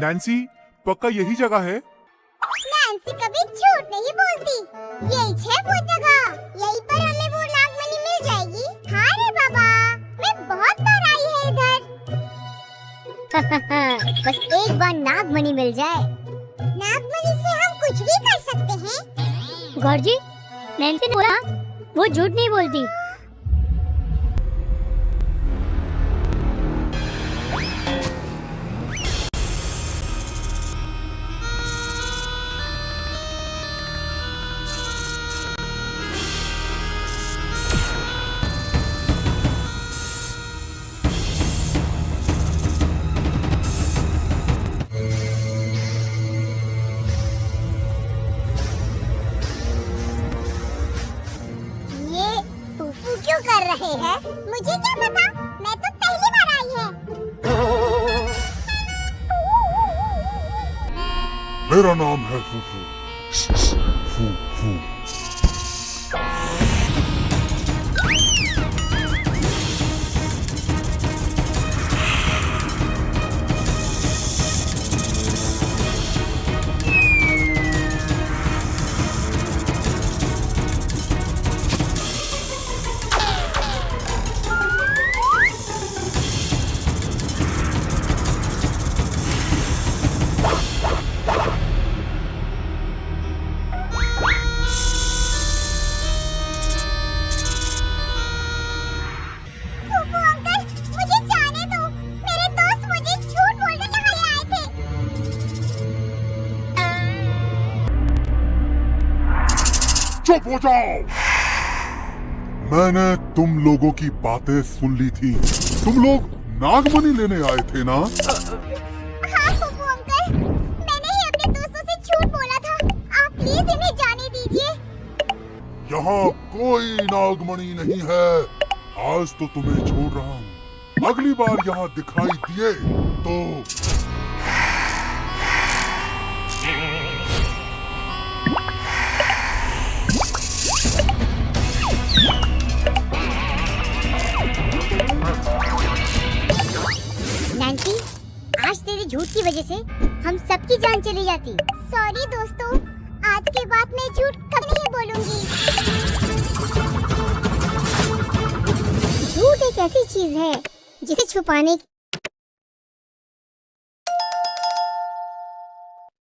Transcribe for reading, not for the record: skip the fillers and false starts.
Nancy, पक्का यही जगह है? नैन्सी कभी झूठ नहीं बोलती। यही है वो जगह। यहीं पर हमें वो नागमणि मिल जाएगी। हाँ रे बाबा, मैं बहुत बार आई है इधर। बस एक बार नागमणि मिल जाए। नागमणि से हम कुछ भी कर सकते हैं। गौर जी, नैन्सी ने बोला वो झूठ नहीं बोलती। क्यों कर रहे हैं? मुझे क्या पता, मैं तो पहली बार आई है। मेरा नाम है फूफू। फूफू। चुप हो जाओ। मैंने तुम लोगों की बातें सुन ली थी। तुम लोग नागमणि लेने आए थे ना? हाँ फूफू अंकल, मैंने ही अपने दोस्तों से झूठ बोला था। आप प्लीज इन्हें जाने दीजिए। यहाँ कोई नागमणि नहीं है। आज तो तुम्हें छोड़ रहा हूँ। अगली बार यहाँ दिखाई दिए तो नैन्सी, आज तेरे झूठ की वजह से हम सबकी जान चली जाती। सॉरी दोस्तों, आज के बाद मैं झूठ कभी नहीं बोलूंगी। झूठ एक ऐसी चीज है जिसे छुपाने